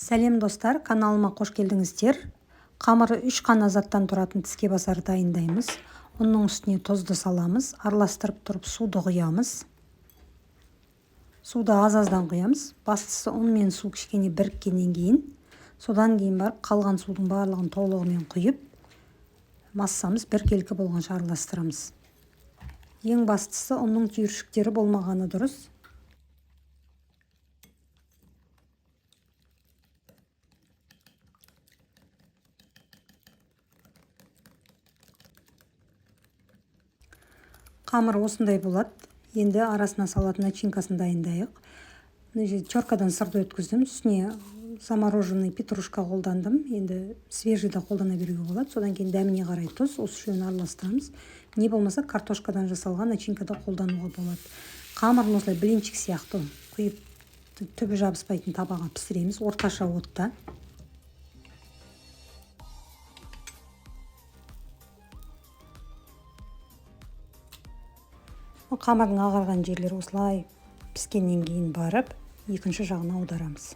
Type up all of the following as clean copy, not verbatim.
Сәлем достар, каналыма қош келдіңіздер. Қамыры 3 қана заттан тұратын тіске басар дайындаймыз. Оның үстіне тұзды саламыз, араластырып тұрып суды құямыз. Суды аз-аздан құямыз. Бастысы ұн мен су кішкене біріккеннен кейін, содан кейін барып қалған судың барлығын толығымен құйып, массамыз біркелкі болғанша араластырамыз. Ең бастысы ұнның түйіршіктері болмағаны дұрыс. Қамыр осындай болады. Енді арасына салатын начинкасын дайындайық. Теркадан сырды өткіздім. Үстіне замороженный петрушка қолдандым. Енді свежийді қолдана беруге болады. Содан кейін дәміне қарай тұз, осы үшеуін араластырамыз. Не болмаса картошкадан жасалған начинкада қолдануға болады. Қамырын осылай блинчик сияқты құйып, түбі жабыспайтын табаға пісіреміз орташа отта. Қамырдың ағарған жерлері осылай піскеннен кейін барып, екінші жағына аударамыз.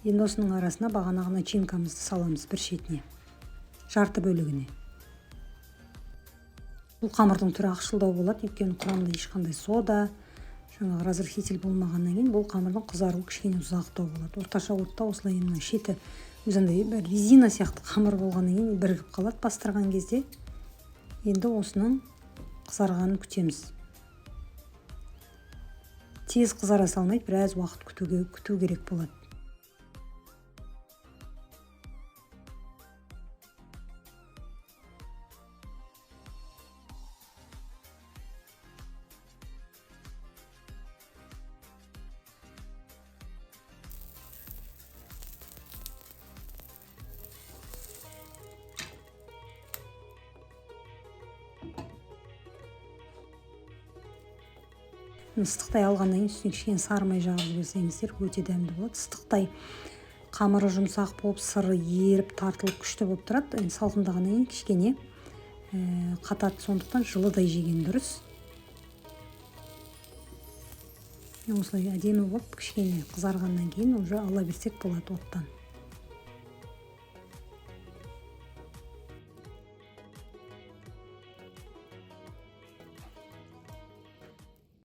Енді осының арасына бағанағы начинкамызды саламыз бір шетіне, жарты бөлігіне. Бұл қамырдың түрі ақшылдау болады, өйткені құрамында ешқандай сода, жаңағы разрыхитель болмағаннан кейін бұл қамырдың қызаруы кішкене ұзақтау болады. Орташа отта осылай шеті өзінде резина сияқты қамыр болғаннан кейін бірігіп қалады бастырған кезде. Енді осының қызарғанын күтеміз. Тез қызара салмайды, біраз уақыт күту керек болады. Ыстықтай алғаннан кейін үстіне кішкене сары май жағып жіберсеңіздер өте дәмді болады. Ыстықтай қамыры жұмсақ болып, сыры еріп, тартылып күшті болып тұрады. Енді салқындағаннан кейін кішкене қатады, сондықтан жылыдай жеген дұрыс. Осылай әдемі болып, кішкене қызарғаннан кейін уже ала берсек болады оттан.